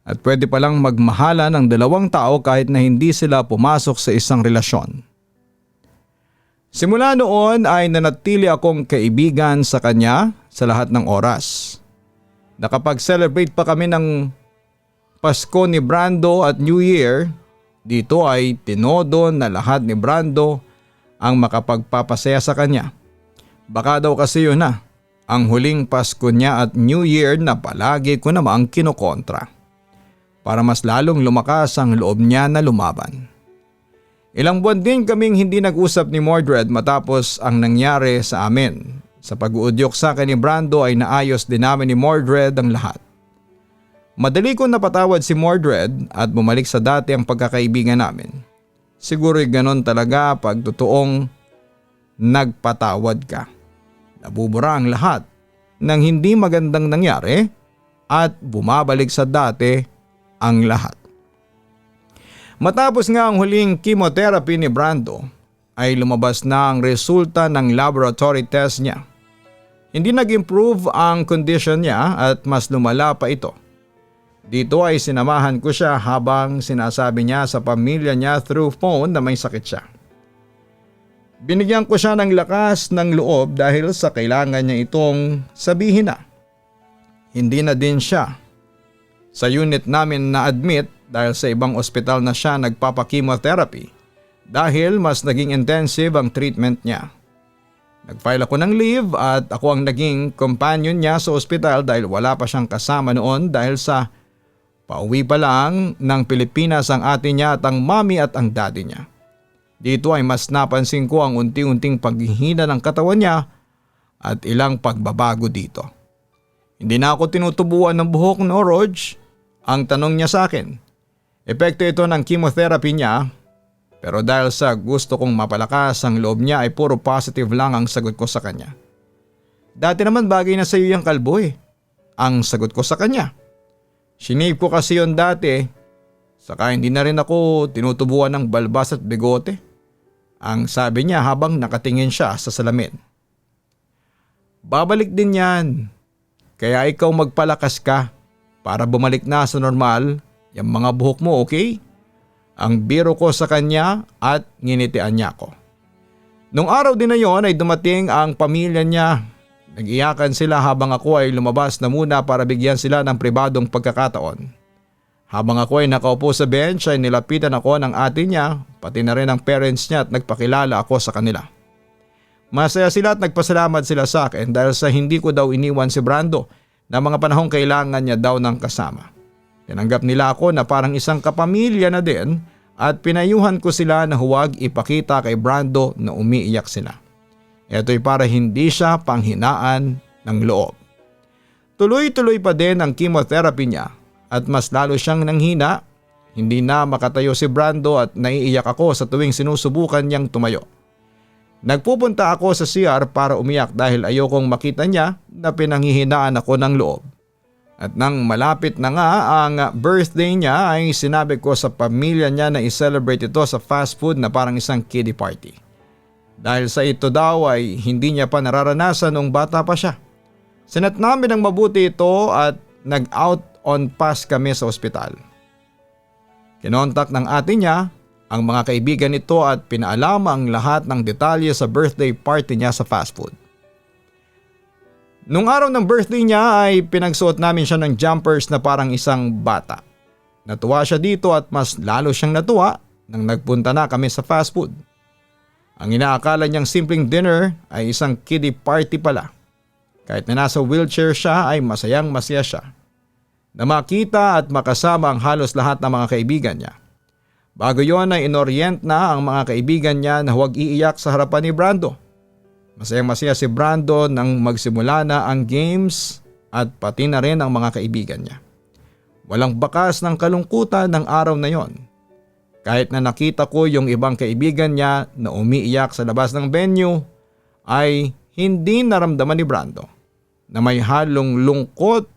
At pwede palang magmahala ng 2 tao kahit na hindi sila pumasok sa isang relasyon. Simula noon ay nanatili akong kaibigan sa kanya sa lahat ng oras. Nakapag-celebrate pa kami ng Pasko ni Brando at New Year. Dito ay tinodo na lahat ni Brando ang makapagpapasaya sa kanya. Baka daw kasi yun na ang huling Pasko niya at New Year na palagi ko namang kinokontra. Para mas lalong lumakas ang loob niya na lumaban. Ilang buwan din kaming hindi nag-usap ni Mordred matapos ang nangyari sa amin. Sa pag-uudyok sa akin ni Brando ay naayos din namin ni Mordred ang lahat. Madali ko napatawad si Mordred at bumalik sa dati ang pagkakaibigan namin. Siguro'y ganon talaga pag totoong nagpatawad ka. Nabubura ang lahat ng hindi magandang nangyari at bumabalik sa dati ang lahat. Matapos nga ang huling chemotherapy ni Brando ay lumabas na ang resulta ng laboratory test niya. Hindi nag-improve ang condition niya at mas lumala pa ito. Dito ay sinamahan ko siya habang sinasabi niya sa pamilya niya through phone na may sakit siya. Binigyan ko siya ng lakas ng loob dahil sa kailangan niya itong sabihin na. Hindi na din siya sa unit namin na-admit dahil sa ibang ospital na siya nagpapa-chemotherapy dahil mas naging intensive ang treatment niya. Nag-file ako ng leave at ako ang naging companion niya sa ospital dahil wala pa siyang kasama noon dahil sa Pauwi pa lang ng Pilipinas ang ate niya at ang mami at ang daddy niya. Dito ay mas napansin ko ang unti-unting paghihina ng katawan niya at ilang pagbabago dito. Hindi na ako tinutubuan ng buhok, no, Rog? Ang tanong niya sa akin. Epekto ito ng chemotherapy niya, pero dahil sa gusto kong mapalakas ang loob niya ay puro positive lang ang sagot ko sa kanya. Dati naman bagay na sa iyo yung kalbo eh. Ang sagot ko sa kanya. Sinave ko kasi yon dati, saka hindi na rin ako tinutubuan ng balbas at bigote. Ang sabi niya habang nakatingin siya sa salamin. Babalik din yan. Kaya ikaw magpalakas ka para bumalik na sa normal yung mga buhok mo, okay? Ang biro ko sa kanya at nginitian niya ako. Nung araw din na yon ay dumating ang pamilya niya. Nag-iyakan sila habang ako ay lumabas na muna para bigyan sila ng pribadong pagkakataon. Habang ako ay nakaupo sa bench ay nilapitan ako ng ate niya, pati na rin ang parents niya at nagpakilala ako sa kanila. Masaya sila at nagpasalamat sila sa akin dahil sa hindi ko daw iniwan si Brando na mga panahong kailangan niya daw ng kasama. Tinanggap nila ako na parang isang kapamilya na din at pinayuhan ko sila na huwag ipakita kay Brando na umiiyak sila. Ito'y para hindi siya panghinaan ng loob. Tuloy-tuloy pa din ang chemotherapy niya at mas lalo siyang nanghina. Hindi na makatayo si Brando at naiiyak ako sa tuwing sinusubukan niyang tumayo. Nagpupunta ako sa CR para umiyak dahil ayokong makita niya na pinanghihinaan ako ng loob. At nang malapit na nga ang birthday niya ay sinabi ko sa pamilya niya na i-celebrate ito sa fast food na parang isang kiddie party. Dahil sa ito daw ay hindi niya pa nararanasan nung bata pa siya. Sinat namin ng mabuti ito at nag-out on pass kami sa ospital. Kinontak ng ate niya ang mga kaibigan nito at pinaalam ang lahat ng detalye sa birthday party niya sa fast food. Nung araw ng birthday niya ay pinagsuot namin siya ng jumpers na parang isang bata. Natuwa siya dito at mas lalo siyang natuwa nang nagpunta na kami sa fast food. Ang inaakala niyang simpleng dinner ay isang kiddie party pala. Kahit na nasa wheelchair siya ay masayang masaya siya. Na makita at makasama ang halos lahat ng mga kaibigan niya. Bago yon ay inorient na ang mga kaibigan niya na huwag iiyak sa harapan ni Brando. Masayang masaya si Brando nang magsimula na ang games at pati na rin ang mga kaibigan niya. Walang bakas ng kalungkutan ng araw na yon. Kahit na nakita ko yung ibang kaibigan niya na umiiyak sa labas ng venue, ay hindi naramdaman ni Brando na may halong lungkot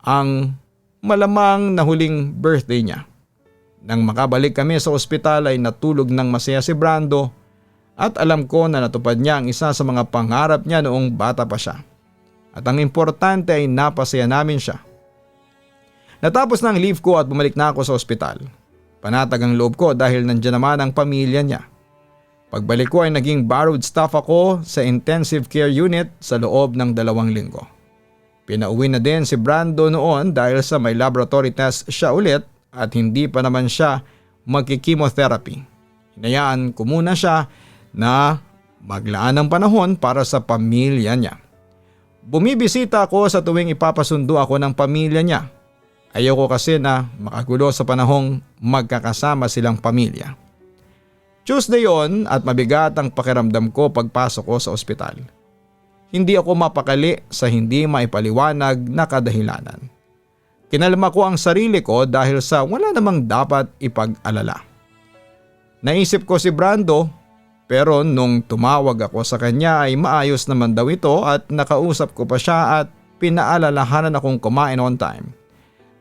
ang malamang na huling birthday niya. Nang makabalik kami sa ospital ay natulog ng masaya si Brando at alam ko na natupad niya ang isa sa mga pangarap niya noong bata pa siya. At ang importante ay napasaya namin siya. Natapos na ang leave ko at bumalik na ako sa ospital. Panatag ang loob ko dahil nandiyan naman ang pamilya niya. Pagbalik ko ay naging borrowed staff ako sa intensive care unit sa loob ng 2 linggo. Pinauwi na din si Brando noon dahil sa may laboratory test siya ulit at hindi pa naman siya magki-chemotherapy. Hinayaan ko muna siya na maglaan ng panahon para sa pamilya niya. Bumibisita ako sa tuwing ipapasundo ako ng pamilya niya. Ayoko kasi na makagulo sa panahong magkakasama silang pamilya. Tuesday on at mabigat ang pakiramdam ko pagpasok ko sa ospital. Hindi ako mapakali sa hindi maipaliwanag na kadahilanan. Kinalma ko ang sarili ko dahil sa wala namang dapat ipag-alala. Naisip ko si Brando pero nung tumawag ako sa kanya ay maayos naman daw ito at nakausap ko pa siya at pinaalalahanan akong kumain on time.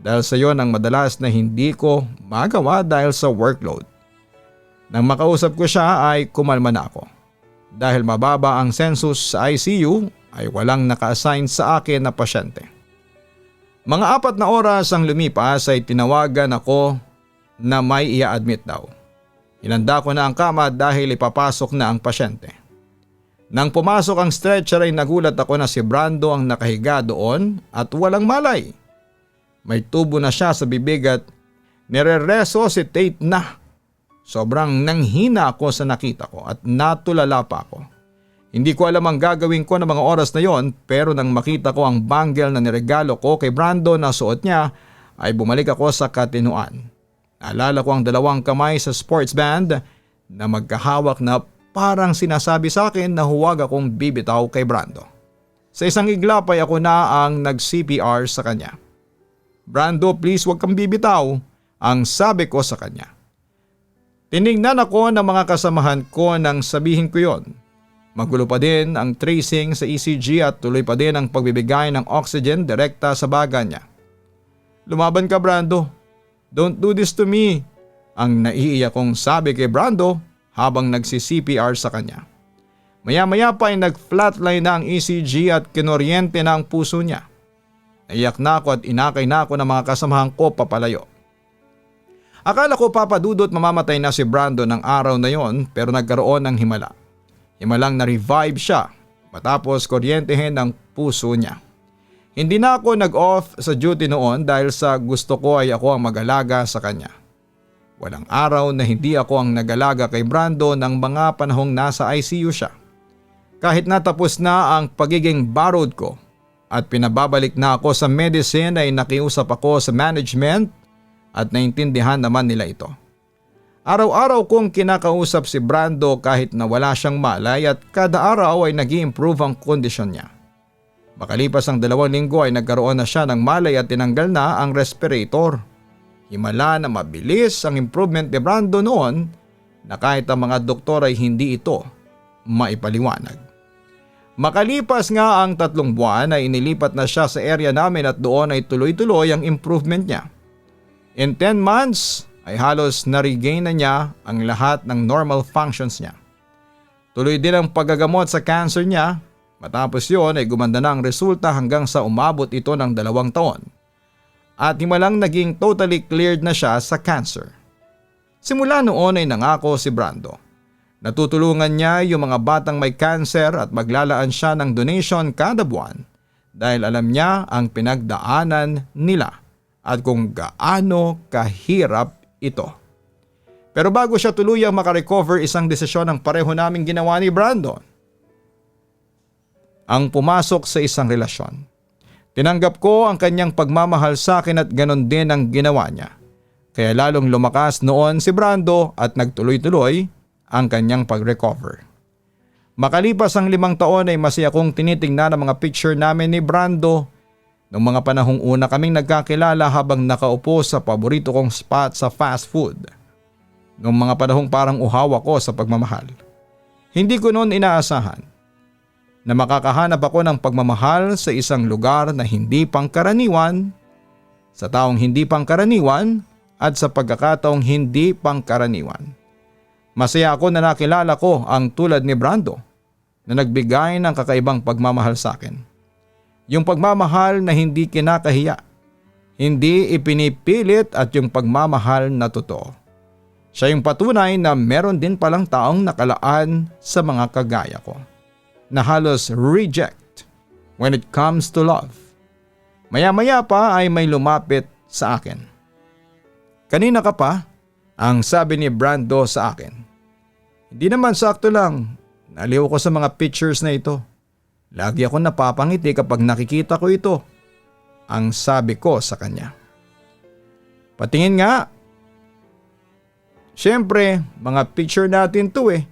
Dahil sa yon ang madalas na hindi ko magawa dahil sa workload. Nang makausap ko siya ay kumalma na ako. Dahil mababa ang census sa ICU ay walang naka-assign sa akin na pasyente. Mga 4 na oras ang lumipas ay tinawagan ako na may i-admit daw. Inanda ko na ang kama dahil ipapasok na ang pasyente. Nang pumasok ang stretcher ay nagulat ako na si Brando ang nakahiga doon at walang malay. May tubo na siya sa bibig at nire-resuscitate na. Sobrang nanghina ako sa nakita ko at natulala pa ako. Hindi ko alam ang gagawin ko ng mga oras na yon pero nang makita ko ang bangle na niregalo ko kay Brando na suot niya ay bumalik ako sa katinuan. Naalala ko ang dalawang kamay sa sports band na magkahawak na parang sinasabi sa akin na huwag akong bibitaw kay Brando. Sa isang iglap ay ako na ang nag-CPR sa kanya. "Brando, please huwag kang bibitaw," ang sabi ko sa kanya. Tinignan ako ng mga kasamahan ko nang sabihin ko yon. Magulo pa din ang tracing sa ECG at tuloy pa din ang pagbibigay ng oxygen direkta sa baga niya. "Lumaban ka, Brando. Don't do this to me," ang naiiyak kong sabi kay Brando habang nagsi-CPR sa kanya. Maya-maya pa ay nag-flatline na ang ECG at kinoryente na ang puso niya. Naiyak na ako at inakay na ako ng mga kasamahan ko papalayo. Akala ko papadudot mamamatay na si Brando ng araw na yon pero nagkaroon ng himala. Himalang na-revive siya matapos kuryentehin ang puso niya. Hindi na ako nag-off sa duty noon dahil sa gusto ko ay ako ang mag-alaga sa kanya. Walang araw na hindi ako ang nag-alaga kay Brando ng mga panahong nasa ICU siya. Kahit natapos na ang pagiging barod ko at pinababalik na ako sa medicine ay nakiusap ako sa management at naintindihan naman nila ito. Araw-araw kong kinakausap si Brando kahit na wala siyang malay at kada araw ay nag-i-improve ang kondisyon niya. Makalipas ang 2 linggo ay nagkaroon na siya ng malay at tinanggal na ang respirator. Himala na mabilis ang improvement ni Brando noon na kahit ang mga doktor ay hindi ito maipaliwanag. Makalipas nga ang 3 buwan ay inilipat na siya sa area namin at doon ay tuloy-tuloy ang improvement niya. In 10 months ay halos na-regain na niya ang lahat ng normal functions niya. Tuloy din ang paggagamot sa cancer niya. Matapos yon ay gumanda na ang resulta hanggang sa umabot ito ng 2 taon. At himalang naging totally cleared na siya sa cancer. Simula noon ay nangako si Brando. Natutulungan niya yung mga batang may cancer at maglalaan siya ng donation kada buwan dahil alam niya ang pinagdaanan nila at kung gaano kahirap ito. Pero bago siya tuluyang makarecover, isang desisyon ang pareho naming ginawa ni Brando. Ang pumasok sa isang relasyon. Tinanggap ko ang kanyang pagmamahal sa akin at ganon din ang ginawa niya. Kaya lalong lumakas noon si Brando at nagtuloy-tuloy ang kanyang pag-recover. Makalipas ang 5 taon ay masaya kong tinitingnan ang mga picture namin ni Brando noong mga panahong una kaming nagkakilala habang nakaupo sa paborito kong spot sa fast food. Noong mga panahong parang uhaw ako sa pagmamahal. Hindi ko noon inaasahan na makakahanap ako ng pagmamahal sa isang lugar na hindi pangkaraniwan, sa taong hindi pangkaraniwan at sa pagkakataong hindi pangkaraniwan. Masaya ako na nakilala ko ang tulad ni Brando na nagbigay ng kakaibang pagmamahal sa akin. Yung pagmamahal na hindi kinakahiya, hindi ipinipilit at yung pagmamahal na totoo. Siya yung patunay na meron din palang taong nakalaan sa mga kagaya ko na halos reject when it comes to love. Maya-maya pa ay may lumapit sa akin. "Kanina ka pa?" ang sabi ni Brando sa akin. Hindi naman, sakto lang. Naliw ko sa mga pictures na ito. Lagi ako napapangiti kapag nakikita ko ito, ang sabi ko sa kanya. "Patingin nga." "Siyempre, mga picture natin to eh.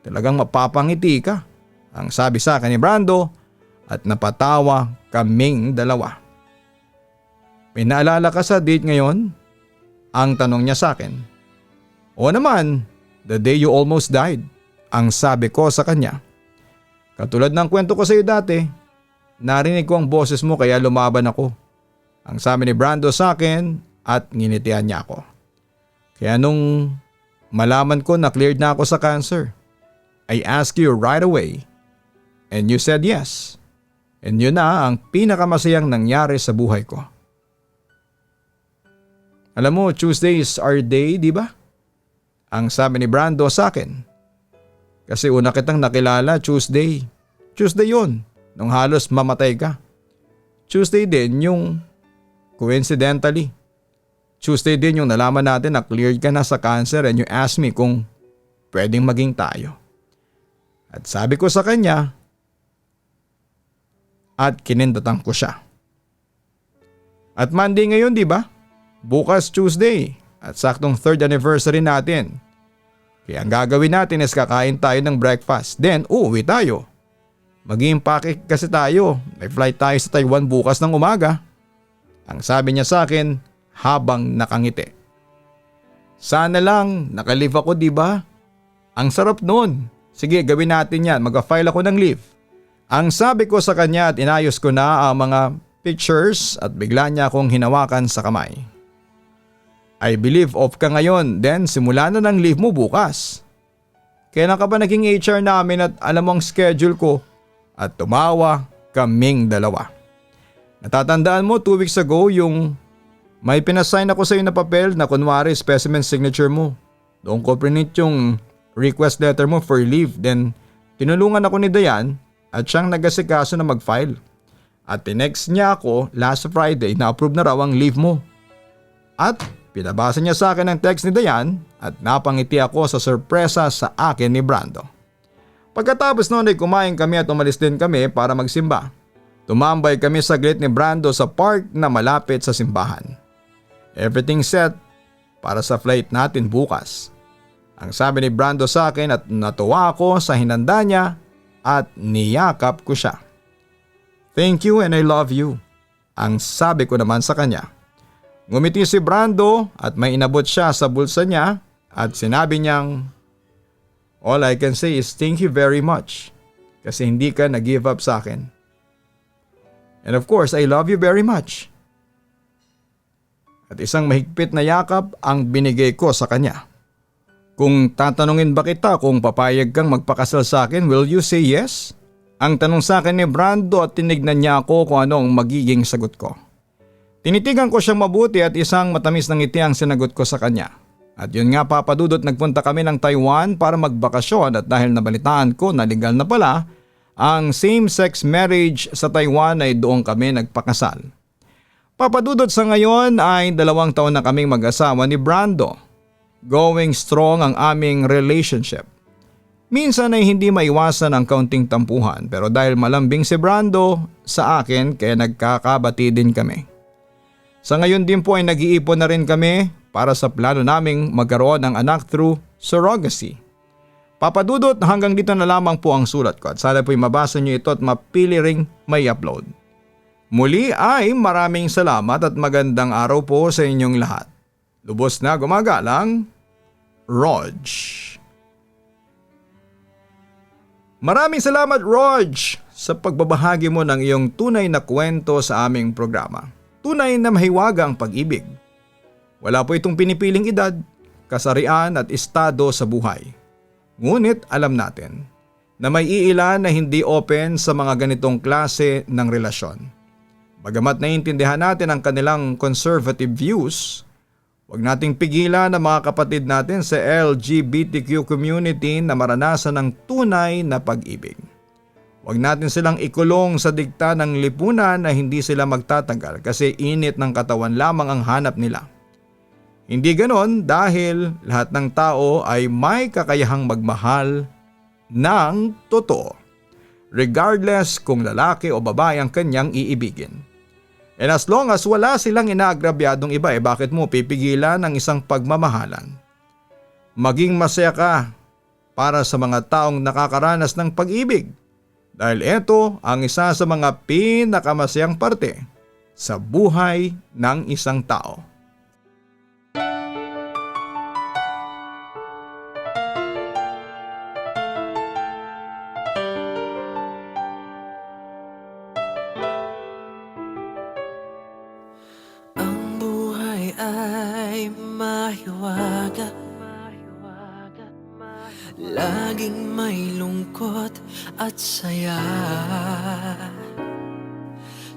Talagang mapapangiti ka," ang sabi sa akin ni Brando at napatawa kaming dalawa. "May naalala ka sa date ngayon?" ang tanong niya sa akin. "Oo naman, the day you almost died," ang sabi ko sa kanya. "Katulad ng kwento ko sa iyo dati, narinig ko ang boses mo kaya lumaban ako," ang sabi ni Brando sa akin at nginitian niya ako. Kaya nung malaman ko na cleared na ako sa cancer, I asked you right away and you said yes. And yun na ang pinakamasayang nangyari sa buhay ko. Alam mo, Tuesday is our day, di ba? Ang sabi ni Brando sa akin. Kasi una kitang nakilala Tuesday. Tuesday yun, nung halos mamatay ka. Tuesday din yung coincidentally. Tuesday din yung nalaman natin na cleared ka na sa cancer and you asked me kung pwedeng maging tayo. At sabi ko sa kanya at kinindatan ko siya. At Monday ngayon, di ba? Bukas Tuesday at saktong 3rd anniversary natin. Kaya ang gagawin natin is kakain tayo ng breakfast. Then uuwi tayo. Mag-iimpake kasi tayo. May flight tayo sa Taiwan bukas ng umaga. Ang sabi niya sa akin habang nakangiti. Sana lang nakalive ako, diba? Ang sarap nun. Sige, gawin natin yan. Mag-file ako ng leave. Ang sabi ko sa kanya at inayos ko na ang mga pictures at bigla niya akong hinawakan sa kamay. I believe off ka ngayon, then simula na ng leave mo bukas. Kailan ka ba naging HR namin at alam mo ang schedule ko? At tumawa kaming dalawa. Natatandaan mo 2 weeks ago yung may pinasign ako sa iyo na papel na kunwari specimen signature mo. Doon ko print yung request letter mo for leave, then tinulungan ako ni Dayan at siyang nagasikaso na mag-file. At tinext niya ako last Friday na approve na raw ang leave mo. At pinabasa niya sa akin ang text ni Dayan at napangiti ako sa sorpresa sa akin ni Brando. Pagkatapos noon ay kumain kami at umalis din kami para magsimba. Tumambay kami saglit ni Brando sa park na malapit sa simbahan. Everything set para sa flight natin bukas. Ang sabi ni Brando sa akin at natuwa ako sa hinanda niya at niyakap ko siya. Thank you and I love you, ang sabi ko naman sa kanya. Ngumiti si Brando at may inabot siya sa bulsa niya at sinabi niyang, all I can say is thank you very much kasi hindi ka nag-give up sa akin. And of course, I love you very much. At isang mahigpit na yakap ang binigay ko sa kanya. Kung tatanungin ba kita kung papayag kang magpakasal sa akin, will you say yes? Ang tanong sa akin ni Brando at tinignan niya ako kung ano ang magiging sagot ko. Tinitigan ko siyang mabuti at isang matamis na ngiti ang sinagot ko sa kanya. At yun nga papadudot nagpunta kami ng Taiwan para magbakasyon at dahil nabalitaan ko na legal na pala ang same-sex marriage sa Taiwan ay doon kami nagpakasal. Papadudot sa ngayon ay 2 taon na kaming mag-asawa ni Brando. Going strong ang aming relationship. Minsan ay hindi maiwasan ang kaunting tampuhan pero dahil malambing si Brando sa akin kaya nagkakabati din kami. Sa ngayon din po ay nag-iipon na rin kami para sa plano naming magkaroon ng anak through surrogacy. Papadudot hanggang dito na lamang po ang sulat ko at sana po'y mabasa niyo ito at mapili ring may upload. Muli ay maraming salamat at magandang araw po sa inyong lahat. Lubos na gumagalang, Rog. Maraming salamat Rog sa pagbabahagi mo ng iyong tunay na kwento sa aming programa. Tunay na mahiwaga ang pag-ibig. Wala po itong pinipiling edad, kasarian at estado sa buhay. Ngunit alam natin na may iilan na hindi open sa mga ganitong klase ng relasyon. Bagamat naiintindihan natin ang kanilang conservative views, huwag nating pigilan ang mga kapatid natin sa LGBTQ community na maranasan ng tunay na pag-ibig. Huwag natin silang ikulong sa dikta ng lipunan na hindi sila magtatagal kasi init ng katawan lamang ang hanap nila. Hindi ganon dahil lahat ng tao ay may kakayahang magmahal ng totoo, regardless kung lalaki o babae ang kanyang iibigin. And as long as wala silang inaagrabyadong iba, bakit mo pipigilan ang isang pagmamahalan? Maging masaya ka para sa mga taong nakakaranas ng pag-ibig. Dahil ito ang isa sa mga pinakamasayang parte sa buhay ng isang tao. Ang buhay ay mahiwaga, laging may lungkot at saya.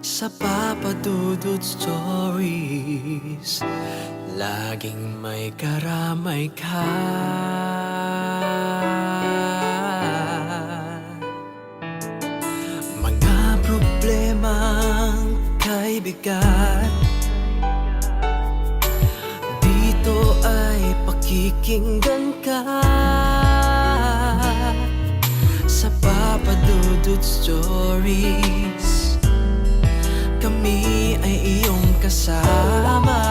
Sa Papa Dudut Stories, laging may karamay ka. Mga problemang kaibigan, dito ay pakikinggan ka. Sa Papa Dudut Stories, kami ay iyong kasama.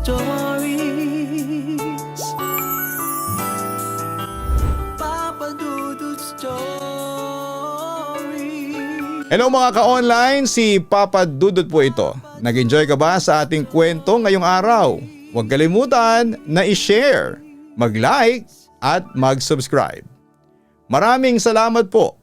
Stories. Papa Dudut Stories. Hello mga ka-online, si Papa Dudut po ito. Nag-enjoy ka ba sa ating kwento ngayong araw? Huwag kalimutan na i-share, mag-like at mag-subscribe. Maraming salamat po.